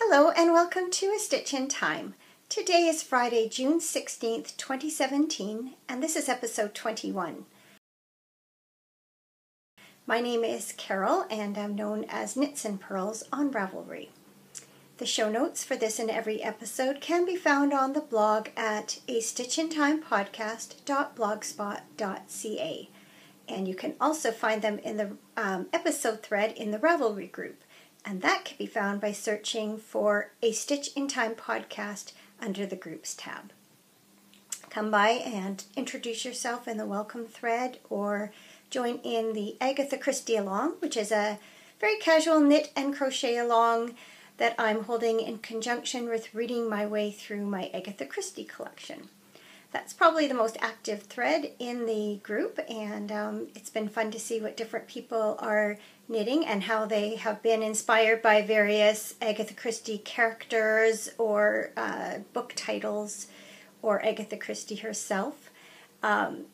Hello and welcome to A Stitch in Time. Today is Friday, June 16th, 2017, and this is episode 21. My name is Carol and I'm known as Knits and Pearls on Ravelry. The show notes for this and every episode can be found on the blog at astitchintimepodcast.blogspot.ca, and you can also find them in the episode thread in the Ravelry group. And that can be found by searching for A Stitch in Time podcast under the Groups tab. Come by and introduce yourself in the welcome thread or join in the Agatha Christie along, which is a very casual knit and crochet along that I'm holding in conjunction with reading my way through my Agatha Christie collection. That's probably the most active thread in the group, and it's been fun to see what different people are knitting and how they have been inspired by various Agatha Christie characters or book titles or Agatha Christie herself.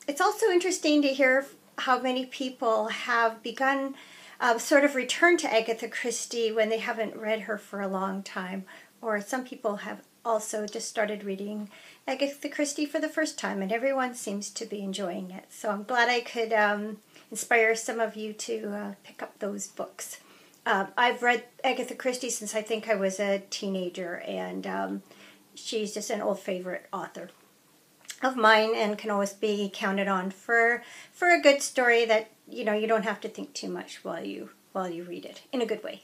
It's also interesting to hear how many people have begun sort of return to Agatha Christie when they haven't read her for a long time, or some people have also just started reading Agatha Christie for the first time, and everyone seems to be enjoying it. So I'm glad I could inspire some of you to pick up those books. I've read Agatha Christie since I think I was a teenager, and she's just an old favorite author of mine and can always be counted on for a good story that you don't have to think too much while you read it in a good way.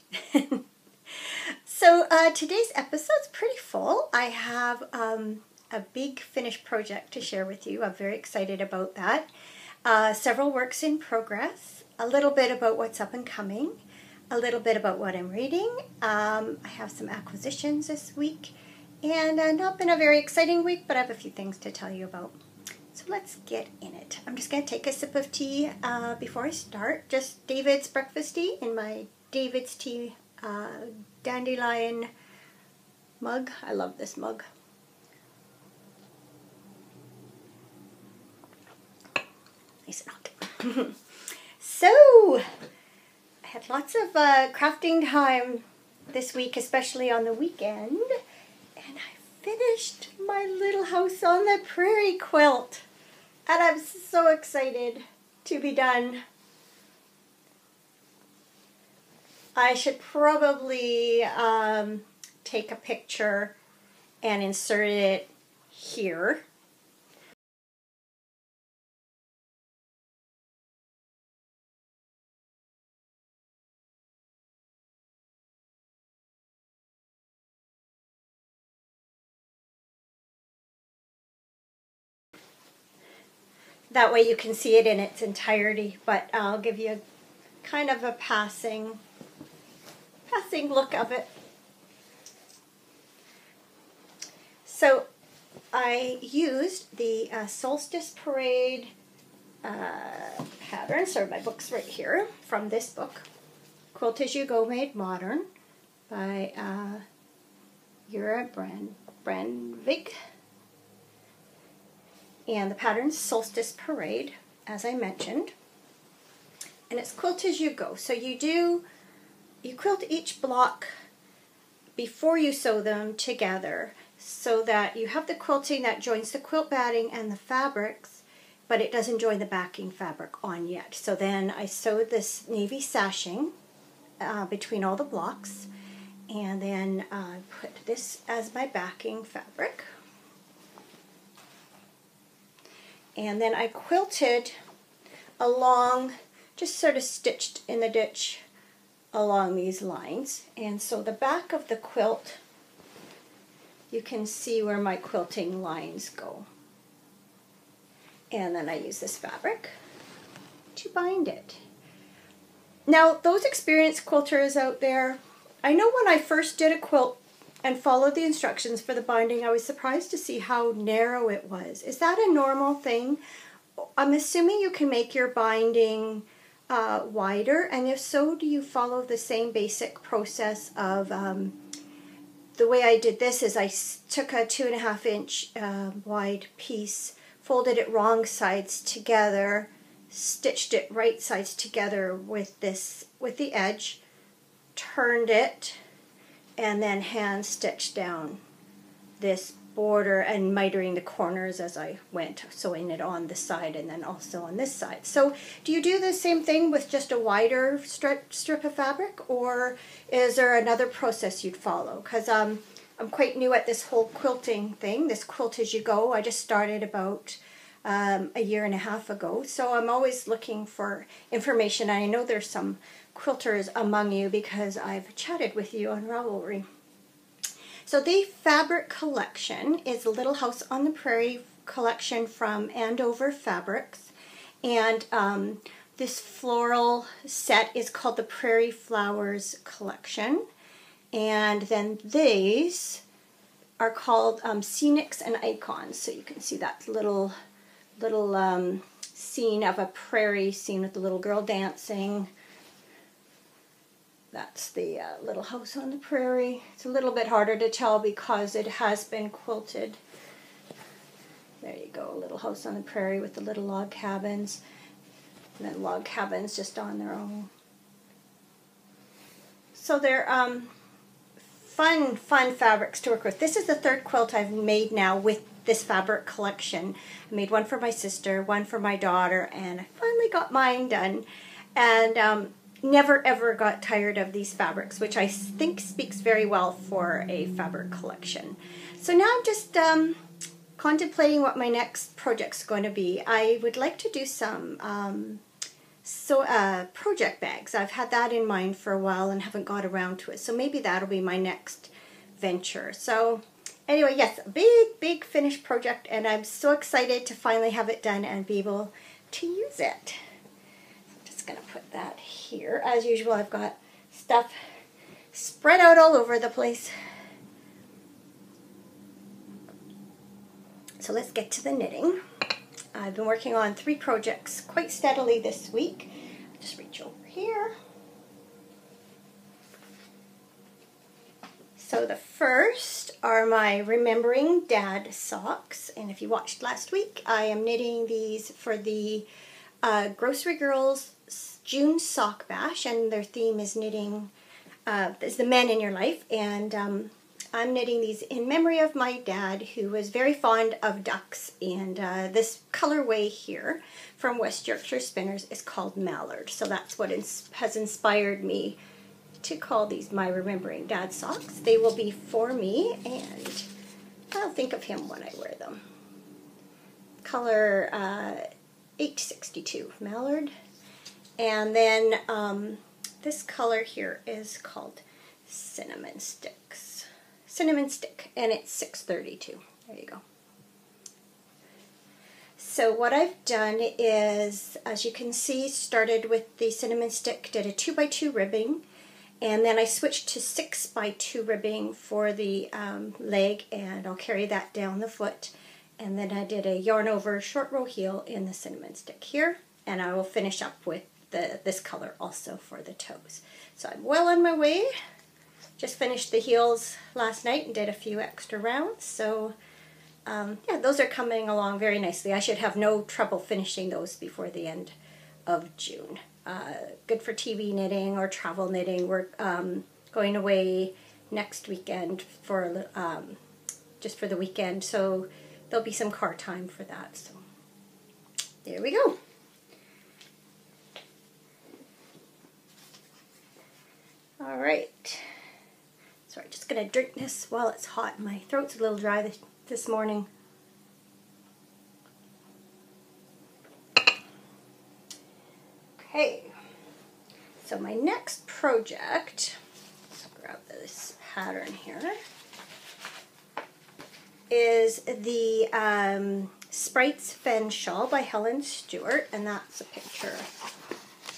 So today's episode's pretty full. I have a big finished project to share with you. I'm very excited about that. Several works in progress, a little bit about what's up and coming, a little bit about what I'm reading. I have some acquisitions this week, and not been a very exciting week, but I have a few things to tell you about. So let's get in it. I'm just going to take a sip of tea before I start. Just David's breakfast tea in my David's tea dandelion mug. I love this mug. Nice and hot. So, I had lots of crafting time this week, especially on the weekend, and I finished my little house on the prairie quilt, and I'm so excited to be done. I should probably take a picture and insert it here. That way you can see it in its entirety, but I'll give you kind of a passing look of it. So I used the Solstice Parade pattern. So my book's right here from this book, Quilt As You Go Made Modern by Yura Brandvig. And the pattern's Solstice Parade, as I mentioned. And it's quilt as you go. So you quilt each block before you sew them together so that you have the quilting that joins the quilt batting and the fabrics, but it doesn't join the backing fabric on yet. So then I sewed this navy sashing between all the blocks, and then I put this as my backing fabric. And then I quilted along, just sort of stitched in the ditch along these lines. And so the back of the quilt, you can see where my quilting lines go. And then I use this fabric to bind it. Now, those experienced quilters out there, I know when I first did a quilt and followed the instructions for the binding, I was surprised to see how narrow it was. Is that a normal thing? I'm assuming you can make your binding wider, and if so, do you follow the same basic process of the way I did this is I took a 2.5 inch wide piece, folded it wrong sides together, stitched it right sides together with the edge, turned it, and then hand stitch down this border and mitering the corners as I went, sewing it on this side and then also on this side. So do you do the same thing with just a wider strip of fabric, or is there another process you'd follow? Because I'm quite new at this whole quilting thing, this quilt as you go. I just started about a year and a half ago, so I'm always looking for information. I know there's some quilters among you because I've chatted with you on Ravelry. So the fabric collection is the Little House on the Prairie collection from Andover Fabrics, and this floral set is called the Prairie Flowers collection, and then these are called Scenics and Icons. So you can see that little scene of a prairie scene with the little girl dancing. That's the Little House on the Prairie. It's a little bit harder to tell because it has been quilted. There you go, Little House on the Prairie with the little log cabins. And then log cabins just on their own. So they're fun fabrics to work with. This is the third quilt I've made now with this fabric collection. I made one for my sister, one for my daughter, and I finally got mine done. And never ever got tired of these fabrics, which I think speaks very well for a fabric collection. So now I'm just contemplating what my next project's going to be. I would like to do some project bags. I've had that in mind for a while and haven't got around to it. So maybe that'll be my next venture. So anyway, yes, a big finished project, and I'm so excited to finally have it done and be able to use it. Going to put that here. As usual, I've got stuff spread out all over the place. So let's get to the knitting. I've been working on 3 projects quite steadily this week. I'll just reach over here. So the first are my Remembering Dad socks, and if you watched last week, I am knitting these for the Grocery Girls June Sock Bash, and their theme is knitting, is the men in your life, and I'm knitting these in memory of my dad, who was very fond of ducks, and this colorway here from West Yorkshire Spinners is called Mallard, so that's what has inspired me to call these my Remembering Dad socks. They will be for me, and I'll think of him when I wear them. Color 862 Mallard. And then this color here is called Cinnamon Stick, and it's 632. There you go. So what I've done is, as you can see, started with the Cinnamon Stick, did a 2x2 ribbing, and then I switched to 6x2 ribbing for the leg, and I'll carry that down the foot. And then I did a yarn over short row heel in the Cinnamon Stick here, and I will finish up with this color also for the toes. So I'm well on my way. Just finished the heels last night and did a few extra rounds. So yeah, those are coming along very nicely. I should have no trouble finishing those before the end of June. Good for TV knitting or travel knitting. We're going away next weekend for just for the weekend, so there'll be some car time for that. So there we go. All right. Sorry, just gonna drink this while it's hot. My throat's a little dry this morning. Okay. So my next project, let's grab this pattern here, is the Sprite Fanshaw by Helen Stewart, and that's a picture,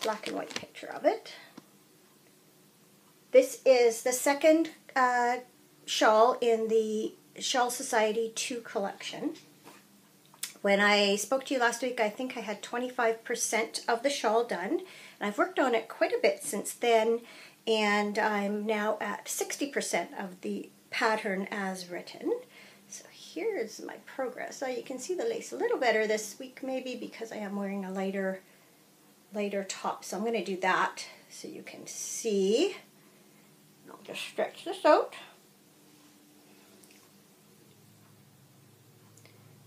black and white picture of it. This is the second shawl in the Shawl Society 2 collection. When I spoke to you last week, I think I had 25% of the shawl done, and I've worked on it quite a bit since then, and I'm now at 60% of the pattern as written. So here's my progress. So you can see the lace a little better this week maybe because I am wearing a lighter top. So I'm going to do that so you can see I'll just stretch this out.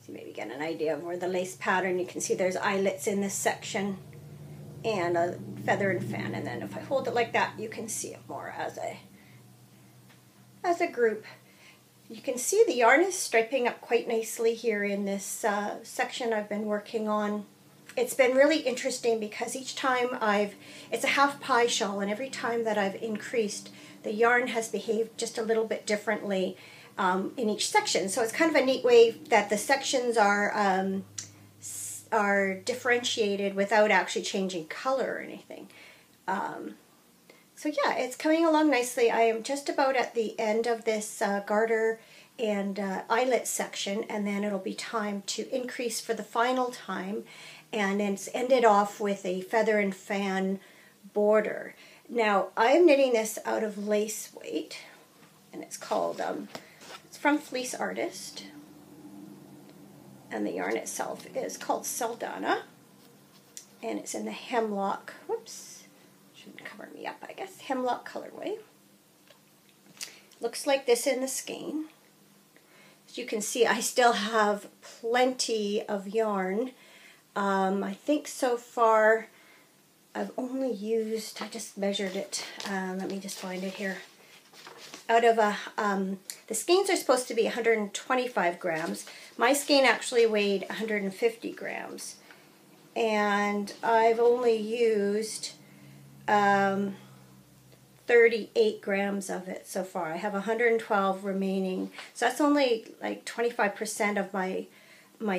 So maybe get an idea of where the lace pattern, you can see there's eyelets in this section and a feather and fan, and then if I hold it like that you can see it more as a group. You can see the yarn is striping up quite nicely here in this section I've been working on. It's been really interesting because each time it's a half pie shawl, and every time that I've increased, the yarn has behaved just a little bit differently in each section. So it's kind of a neat way that the sections are differentiated without actually changing color or anything. So yeah, it's coming along nicely. I am just about at the end of this garter and eyelet section, and then it'll be time to increase for the final time, and it's ended off with a feather and fan border. Now I'm knitting this out of lace weight, and it's called it's from Fleece Artist, and the yarn itself is called Saldana, and it's in the hemlock, whoops, shouldn't cover me up, I guess, hemlock colorway. Looks like this in the skein. As you can see, I still have plenty of yarn. I think so far I've only used, I just measured it, let me just find it here. Out of the skeins are supposed to be 125 grams. My skein actually weighed 150 grams. And I've only used 38 grams of it so far. I have 112 remaining. So that's only like 25% of my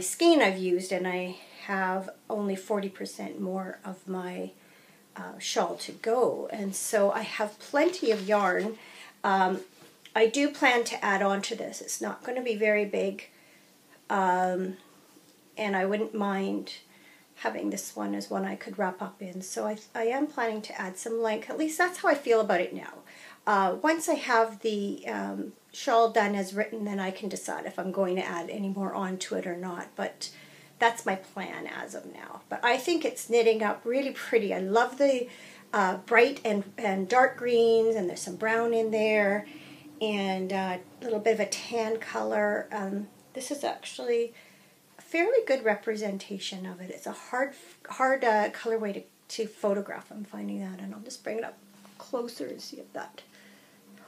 skein I've used, and I have only 40% more of my shawl to go. And so I have plenty of yarn. I do plan to add on to this. It's not going to be very big, and I wouldn't mind having this one as one I could wrap up in. So I am planning to add some length. At least that's how I feel about it now. Once I have the shawl done as written, then I can decide if I'm going to add any more onto it or not. But that's my plan as of now. But I think it's knitting up really pretty. I love the bright and dark greens, and there's some brown in there, and a little bit of a tan color. This is actually a fairly good representation of it. It's a hard colorway to photograph. I'm finding that, and I'll just bring it up closer and see if that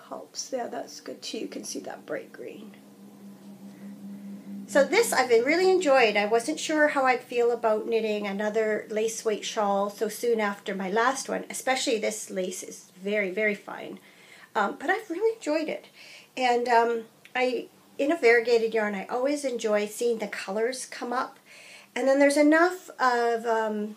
helps. Yeah, that's good too. You can see that bright green. So this I've been really enjoyed. I wasn't sure how I'd feel about knitting another lace weight shawl so soon after my last one. Especially this lace is very, very fine. But I've really enjoyed it. And in a variegated yarn, I always enjoy seeing the colors come up. And then there's enough of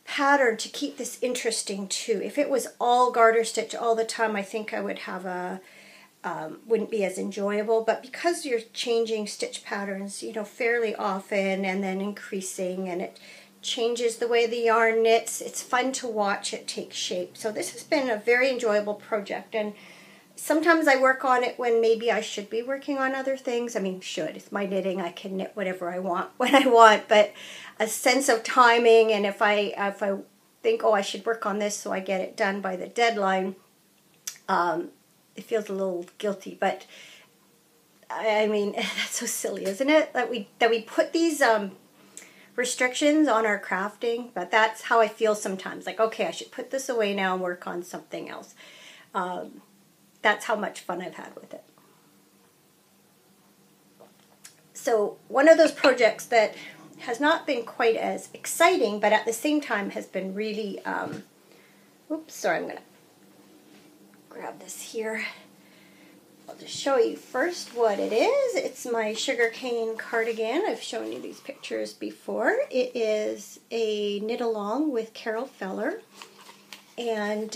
pattern to keep this interesting too. If it was all garter stitch all the time, I think I would have wouldn't be as enjoyable. But because you're changing stitch patterns, you know, fairly often and then increasing, and it changes the way the yarn knits, it's fun to watch it take shape. So this has been a very enjoyable project, and sometimes I work on it when maybe I should be working on other things. I mean, it's my knitting. I can knit whatever I want when I want, but a sense of timing, and if I think, oh, I should work on this so I get it done by the deadline, it feels a little guilty. But I mean, that's so silly, isn't it? That we put these restrictions on our crafting, but that's how I feel sometimes. Like, okay, I should put this away now and work on something else. That's how much fun I've had with it. So one of those projects that has not been quite as exciting, but at the same time has been really, oops, sorry, I'm going to grab this here. I'll just show you first what it is. It's my sugarcane cardigan. I've shown you these pictures before. It is a knit along with Carol Feller, and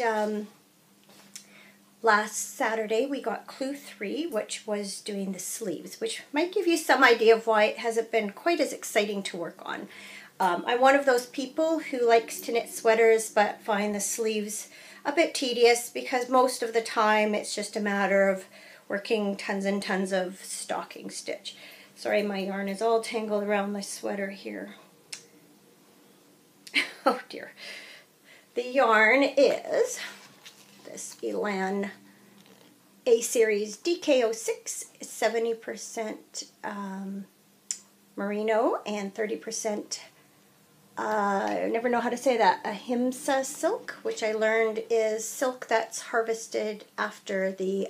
last Saturday we got Clue 3, which was doing the sleeves, which might give you some idea of why it hasn't been quite as exciting to work on. I'm one of those people who likes to knit sweaters but find the sleeves a bit tedious, because most of the time it's just a matter of working tons and tons of stocking stitch. Sorry, my yarn is all tangled around my sweater here. Oh dear. The yarn is this Elan A-Series DK06. It's 70% merino and 30%, I never know how to say that, ahimsa silk, which I learned is silk that's harvested after the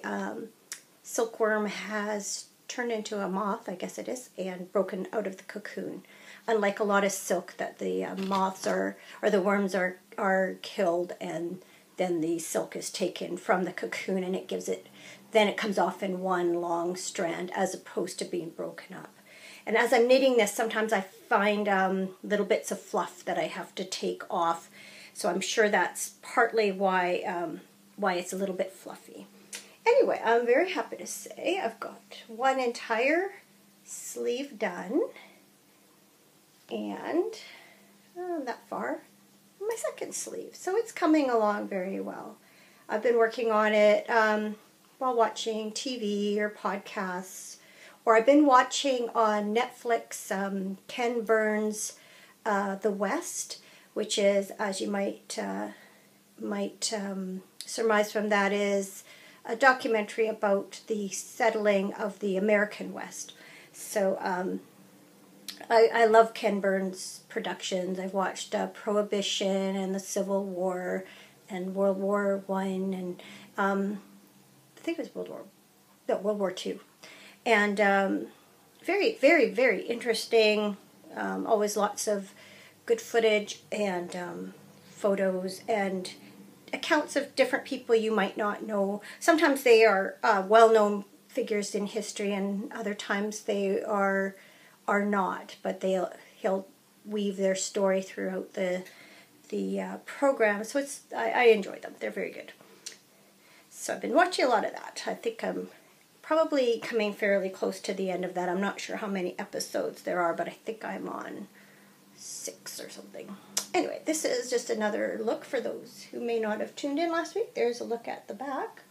silkworm has turned into a moth, I guess it is, and broken out of the cocoon. Unlike a lot of silk that the moths or the worms are killed, and then the silk is taken from the cocoon and then it comes off in one long strand as opposed to being broken up. And as I'm knitting this, sometimes I find little bits of fluff that I have to take off. So I'm sure that's partly why it's a little bit fluffy. Anyway, I'm very happy to say I've got one entire sleeve done. And that far, my second sleeve. So it's coming along very well. I've been working on it while watching TV or podcasts. Or I've been watching on Netflix Ken Burns' The West, which is, as you might surmise from that, is a documentary about the settling of the American West. So I love Ken Burns' productions. I've watched Prohibition and the Civil War and World War I and I think it was World War II. And very, very, very interesting. Always lots of good footage and photos and accounts of different people you might not know. Sometimes they are well-known figures in history, and other times they are not. But he'll weave their story throughout the program. So I enjoy them. They're very good. So I've been watching a lot of that. I think I'm probably coming fairly close to the end of that. I'm not sure how many episodes there are, but I think I'm on 6 or something. Anyway, this is just another look for those who may not have tuned in last week. There's a look at the back.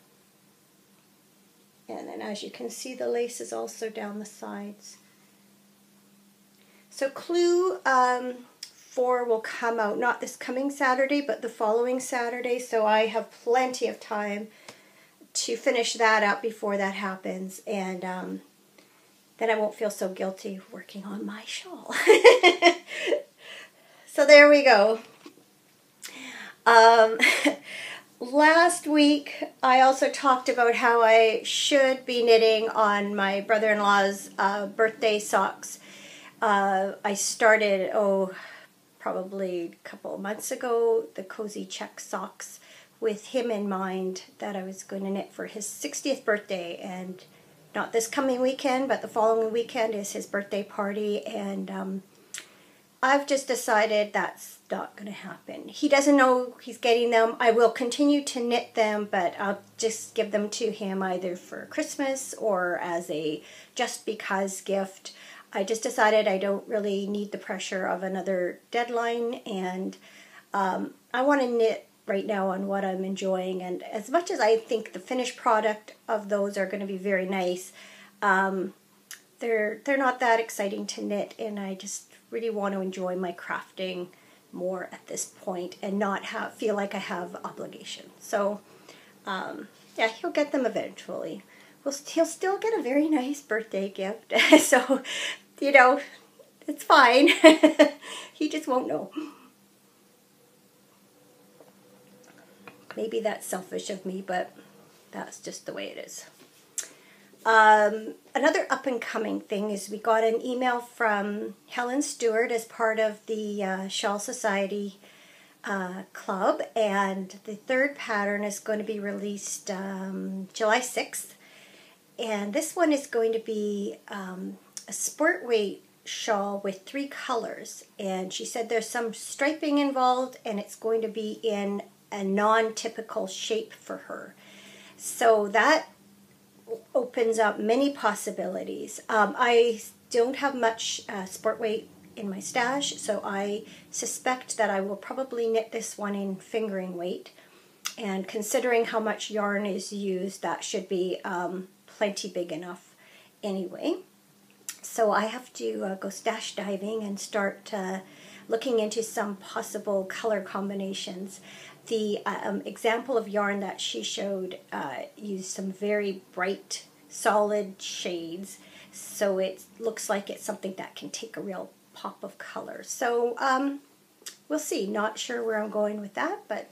And then as you can see, the lace is also down the sides. So Clue 4 will come out not this coming Saturday, but the following Saturday. So I have plenty of time to finish that up before that happens, and then I won't feel so guilty working on my shawl. So there we go. Last week I also talked about how I should be knitting on my brother-in-law's birthday socks. I started, probably a couple of months ago, the Cozy Check socks, with him in mind, that I was going to knit for his 60th birthday, and not this coming weekend, but the following weekend is his birthday party, and I've just decided that's not going to happen. He doesn't know he's getting them. I will continue to knit them, but I'll just give them to him either for Christmas or as a just because gift. I just decided I don't really need the pressure of another deadline, and I want to knit right now on what I'm enjoying, and as much as I think the finished product of those are going to be very nice, they're not that exciting to knit, and I just really want to enjoy my crafting more at this point and not feel like I have obligation. So yeah, he'll get them eventually. He'll still get a very nice birthday gift, so it's fine. He just won't know. Maybe that's selfish of me, but that's just the way it is. Another up-and-coming thing is we got an email from Helen Stewart as part of the Shawl Society Club, and the third pattern is going to be released July 6th. And this one is going to be a sport weight shawl with 3 colors. And she said there's some striping involved, and it's going to be in a non-typical shape for her. So that opens up many possibilities. I don't have much sport weight in my stash, so I suspect that I will probably knit this one in fingering weight. And considering how much yarn is used, that should be plenty big enough anyway. So I have to go stash diving and start looking into some possible color combinations. The example of yarn that she showed used some very bright, solid shades, so it looks like it's something that can take a real pop of color. So we'll see. Not sure where I'm going with that, but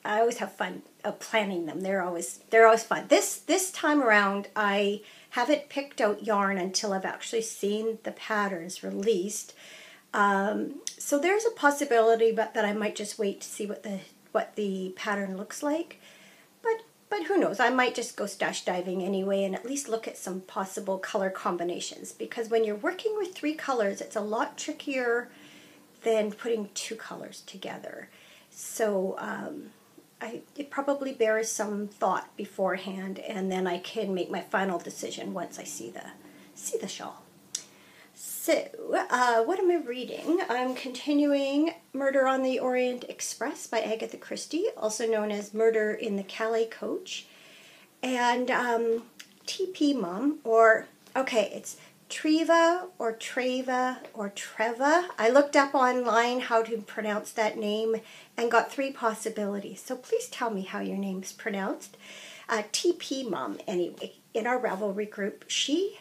I always have fun planning them. They're always fun. This time around, I haven't picked out yarn until I've actually seen the patterns released. So there's a possibility that I might just wait to see what the pattern looks like. But who knows? I might just go stash diving anyway and at least look at some possible color combinations, because when you're working with 3 colors, it's a lot trickier than putting 2 colors together. So it probably bears some thought beforehand, and then I can make my final decision once I see the shawl. So, what am I reading? I'm continuing Murder on the Orient Express by Agatha Christie, also known as Murder in the Calais Coach. And TP Mum, it's Treva or Treva or Treva. I looked up online how to pronounce that name and got 3 possibilities. So please tell me how your name's pronounced. TP Mum, anyway, in our Ravelry group, she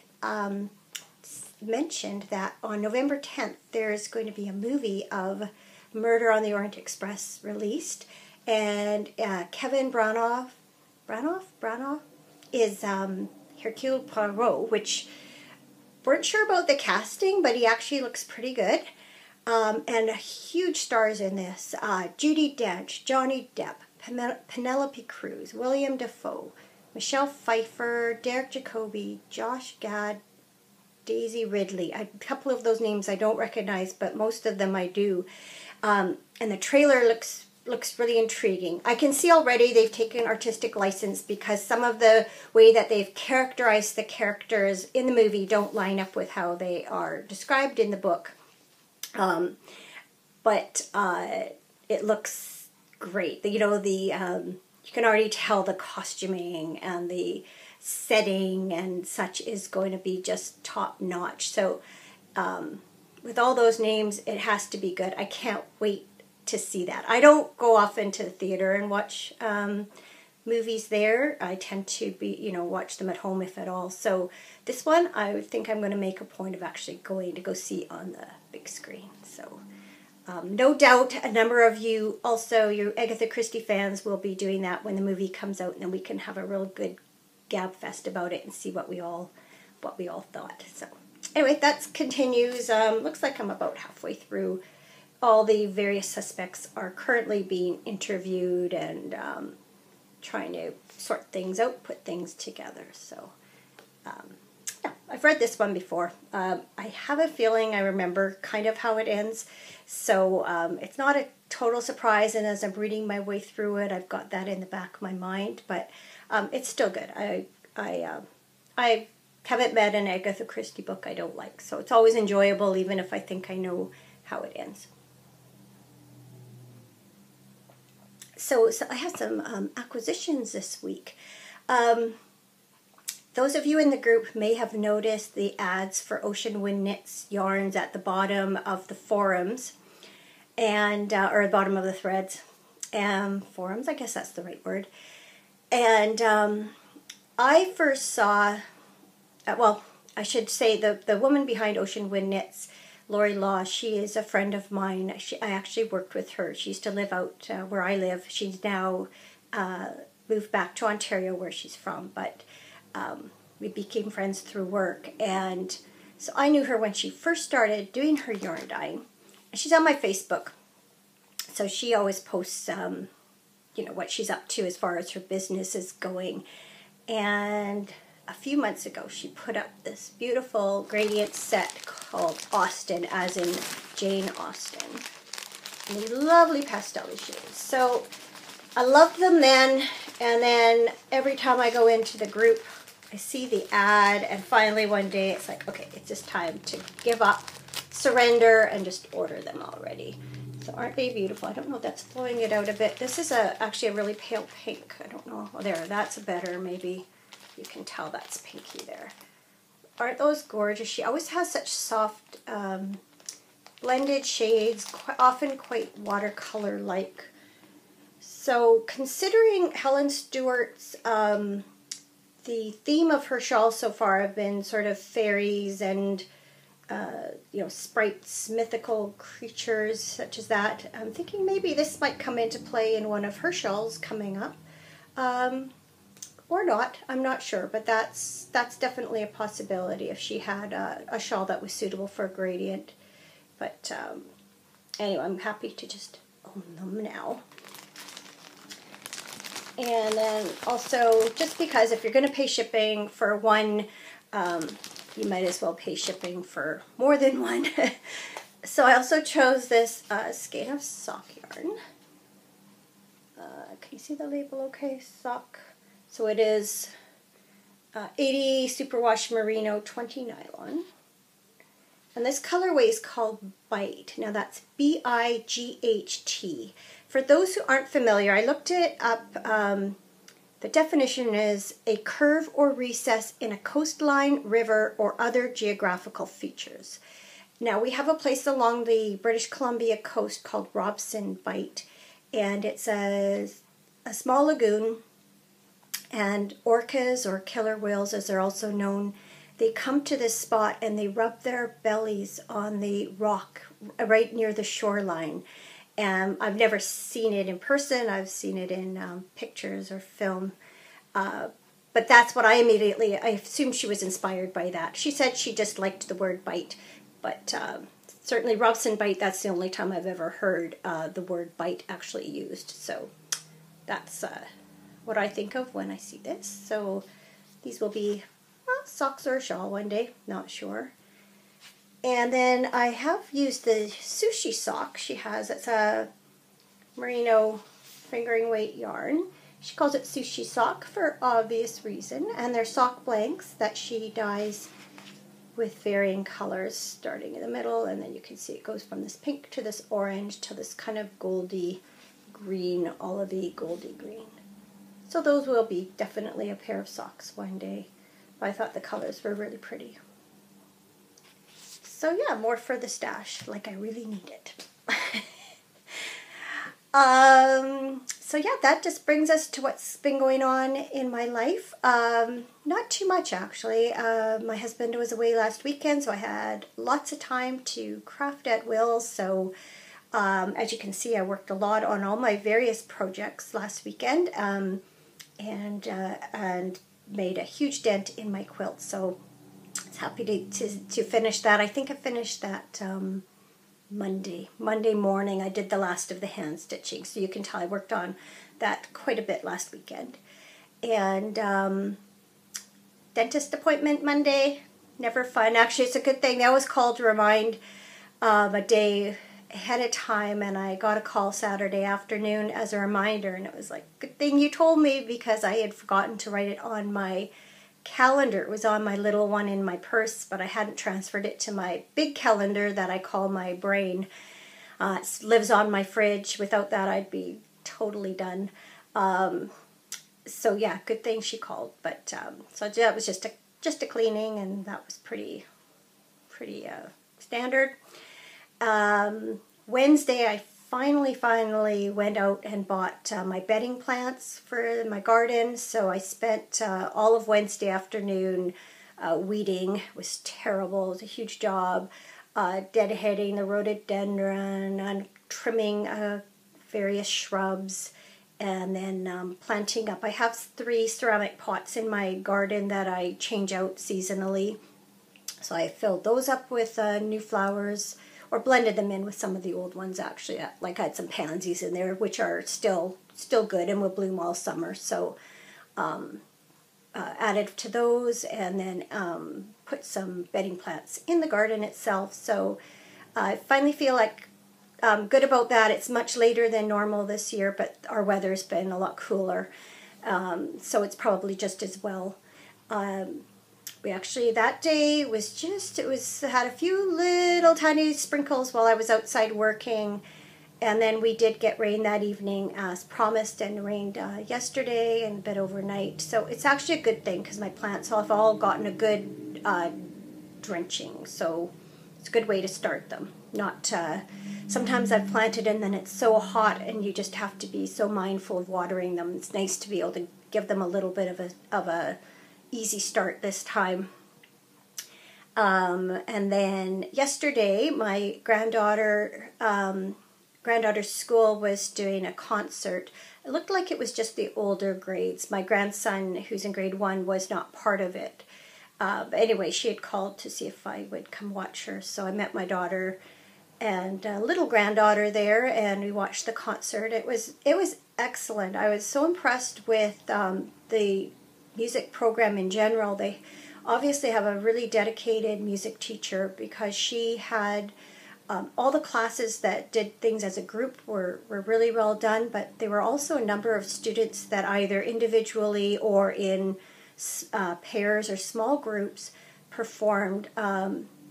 mentioned that on November 10th there's going to be a movie of Murder on the Orient Express released, and Kevin Branagh is Hercule Poirot, which weren't sure about the casting, but he actually looks pretty good. And huge stars in this: Judi Dench, Johnny Depp, Penelope Cruz, William Dafoe, Michelle Pfeiffer, Derek Jacobi, Josh Gad, Daisy Ridley. A couple of those names I don't recognize, but most of them I do. And the trailer looks really intriguing. I can see already they've taken artistic license, because some of the way that they've characterized the characters in the movie don't line up with how they are described in the book. But it looks great. You can already tell the costuming and the setting and such is going to be just top notch. So with all those names, it has to be good. I can't wait to see that. I don't go off into the theater and watch movies there. I tend to watch them at home, if at all. So this one, I think I'm going to make a point of actually going to go see on the big screen. So no doubt a number of you, also your Agatha Christie fans, will be doing that when the movie comes out, and then we can have a real good gab fest about it and see what we all thought. So anyway, that continues. Looks like I'm about halfway through. All the various suspects are currently being interviewed and trying to sort things out, put things together. So yeah, I've read this one before. I have a feeling I remember kind of how it ends. So it's not a total surprise, and as I'm reading my way through it, I've got that in the back of my mind, but it's still good. I haven't met an Agatha Christie book I don't like, so it's always enjoyable, even if I think I know how it ends. So I have some acquisitions this week. Those of you in the group may have noticed the ads for Ocean Wind Knits yarns at the bottom of the forums, and or the bottom of the threads. Forums, I guess that's the right word. And I first saw, I should say the woman behind Ocean Wind Knits, Lori Law, she is a friend of mine. I actually worked with her. She used to live out where I live. She's now moved back to Ontario, where she's from, but we became friends through work. And so I knew her when she first started doing her yarn dyeing. She's on my Facebook, so she always posts what she's up to as far as her business is going. And a few months ago, she put up this beautiful gradient set called Austen, as in Jane Austen. And these lovely pastel shades. So I loved them then, and then every time I go into the group, I see the ad, and finally one day it's like, okay, it's just time to give up, surrender, and just order them already. So aren't they beautiful? I don't know if that's blowing it out a bit. This is actually a really pale pink. I don't know. Oh, there, that's better. Maybe you can tell that's pinky there. Aren't those gorgeous? She always has such soft blended shades, often quite watercolor-like So considering Helen Stewart's, the theme of her shawl so far have been sort of fairies and, sprites, mythical creatures such as that, I'm thinking maybe this might come into play in one of her shawls coming up. Or not, I'm not sure, but that's definitely a possibility if she had a shawl that was suitable for a gradient. But anyway, I'm happy to just own them now. And then also, just because if you're going to pay shipping for one, you might as well pay shipping for more than one. So I also chose this skein of sock yarn. Can you see the label okay? Sock. So it is 80 superwash merino, 20 nylon. And this colorway is called Bite. Now that's B-I-G-H-T. For those who aren't familiar, I looked it up. The definition is a curve or recess in a coastline, river, or other geographical features. Now we have a place along the British Columbia coast called Robson Bight, and it's a small lagoon, and orcas, or killer whales as they're also known, they come to this spot and they rub their bellies on the rock right near the shoreline. And I've never seen it in person. I've seen it in pictures or film. But that's what I assumed she was inspired by that. She said she just liked the word bite. But certainly Robson Bight, that's the only time I've ever heard the word bite actually used. So that's what I think of when I see this. So these will be socks or a shawl one day, not sure. And then I have used the sushi sock she has. It's a merino fingering weight yarn. She calls it sushi sock for obvious reason. And they're sock blanks that she dyes with varying colors, starting in the middle, and then you can see it goes from this pink to this orange to this kind of goldy green, olivey goldy green. So those will be definitely a pair of socks one day. But I thought the colors were really pretty. So yeah, more for the stash, like I really need it. So yeah, that just brings us to what's been going on in my life. Not too much actually. My husband was away last weekend, so I had lots of time to craft at will. So as you can see, I worked a lot on all my various projects last weekend, and made a huge dent in my quilt. So I was happy to finish that. I think I finished that Monday morning. I did the last of the hand stitching, so you can tell I worked on that quite a bit last weekend. And dentist appointment Monday, never fun. Actually, it's a good thing. They always call to remind a day ahead of time, and I got a call Saturday afternoon as a reminder, and it was like, good thing you told me, because I had forgotten to write it on my calendar. It was on my little one in my purse, but I hadn't transferred it to my big calendar that I call my brain. It lives on my fridge. Without that, I'd be totally done. So yeah, good thing she called. But so that was just a cleaning, and that was pretty standard. Wednesday, I finally went out and bought my bedding plants for my garden. So I spent all of Wednesday afternoon weeding. It was terrible. It was a huge job. Deadheading the rhododendron and trimming various shrubs, and then planting up. I have 3 ceramic pots in my garden that I change out seasonally. So I filled those up with new flowers, or blended them in with some of the old ones actually. Like I had some pansies in there, which are still good and will bloom all summer. So added to those, and then put some bedding plants in the garden itself. So I finally feel like good about that. It's much later than normal this year, but our weather's been a lot cooler. So it's probably just as well. We actually, that day had a few little tiny sprinkles while I was outside working, and then we did get rain that evening as promised, and rained yesterday and a bit overnight. So it's actually a good thing, because my plants have all gotten a good drenching, so it's a good way to start them. not. Sometimes I've planted and then it's so hot, and you just have to be so mindful of watering them. It's nice to be able to give them a little bit of a easy start this time. And then yesterday, my granddaughter's school was doing a concert. It looked like it was just the older grades. My grandson, who's in grade 1, was not part of it. But anyway, she had called to see if I would come watch her. So I met my daughter and little granddaughter there, and we watched the concert. It was excellent. I was so impressed with the music program in general. They obviously have a really dedicated music teacher, because she had all the classes that did things as a group were really well done, but there were also a number of students that either individually or in pairs or small groups performed,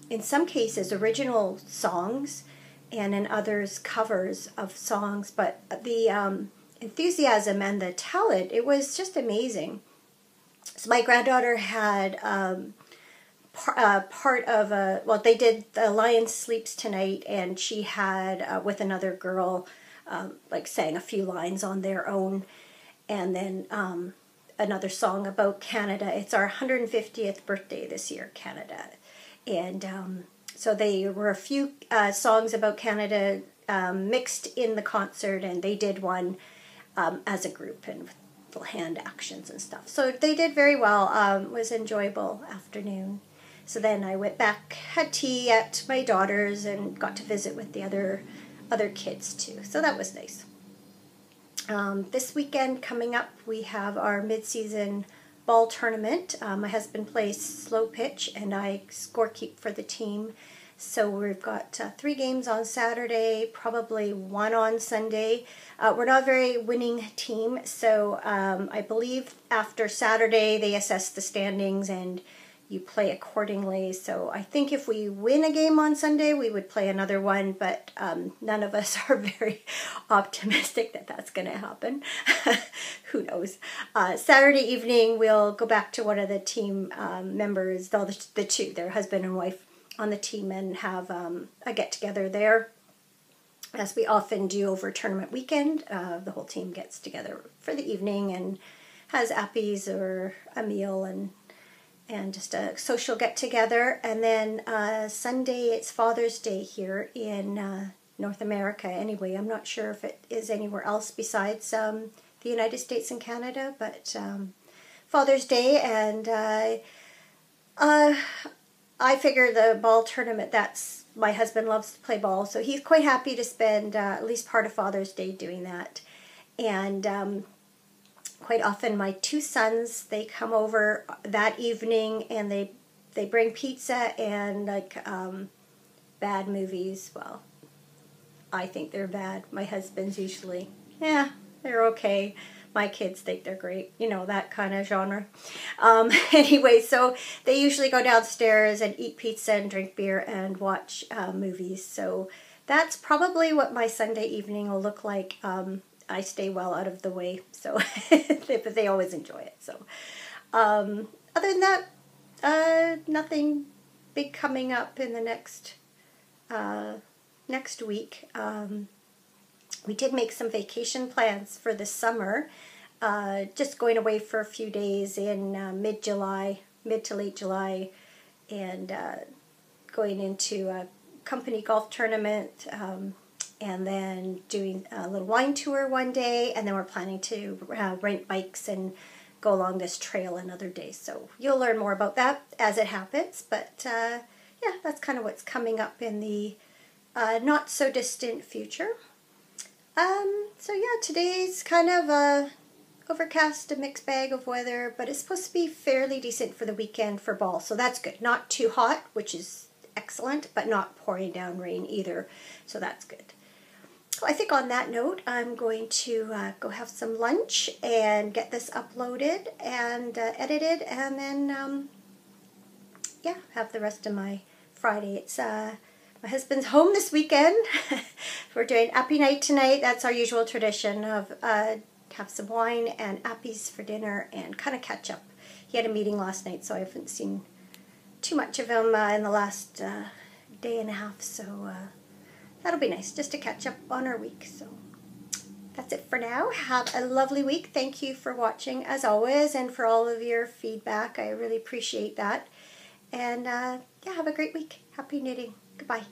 in some cases, original songs, and in others, covers of songs. But the enthusiasm and the talent, it was just amazing. So my granddaughter had part of they did The Lion Sleeps Tonight, and she had, with another girl, sang a few lines on their own, and then another song about Canada. It's our 150th birthday this year, Canada. And so there were a few songs about Canada mixed in the concert, and they did one as a group and with little hand actions and stuff. So they did very well. It was an enjoyable afternoon. So then I went back, had tea at my daughter's, and got to visit with the other kids too. So that was nice. This weekend coming up, we have our mid-season ball tournament. My husband plays slow pitch, and I scorekeep for the team. So we've got 3 games on Saturday, probably 1 on Sunday. We're not a very winning team, so I believe after Saturday they assess the standings and you play accordingly. So I think if we win a game on Sunday, we would play another one, but none of us are very optimistic that that's going to happen. Who knows? Saturday evening, we'll go back to one of the team members, the two, their husband and wife on the team, and have a get-together there, as we often do over tournament weekend. The whole team gets together for the evening and has appies or a meal and just a social get-together. And then Sunday, it's Father's Day here in North America. Anyway, I'm not sure if it is anywhere else besides the United States and Canada, but Father's Day, and I figure the ball tournament, my husband loves to play ball, so he's quite happy to spend at least part of Father's Day doing that. And quite often my 2 sons, they come over that evening, and they bring pizza and bad movies. Well, I think they're bad. My husband's usually, they're okay. My kids think they're great, that kind of genre. Anyway, so they usually go downstairs and eat pizza and drink beer and watch movies. So that's probably what my Sunday evening will look like. I stay well out of the way, so but they always enjoy it. So other than that, nothing big coming up in the next week. We did make some vacation plans for the summer, just going away for a few days in mid to late July, and going into a company golf tournament, and then doing a little wine tour one day, and then we're planning to rent bikes and go along this trail another day. So you'll learn more about that as it happens, but that's kind of what's coming up in the not so distant future. Today's kind of a overcast, a mixed bag of weather, but it's supposed to be fairly decent for the weekend for ball, so that's good. Not too hot, which is excellent, but not pouring down rain either, so that's good. I think on that note, I'm going to go have some lunch and get this uploaded and edited, and then have the rest of my Friday. It's my husband's home this weekend. We're doing appy night tonight. That's our usual tradition of have some wine and appies for dinner and kind of catch up. He had a meeting last night, so I haven't seen too much of him in the last day and a half, so that'll be nice just to catch up on our week. So that's it for now. Have a lovely week. Thank you for watching as always and for all of your feedback. I really appreciate that. And yeah, have a great week. Happy knitting. Goodbye.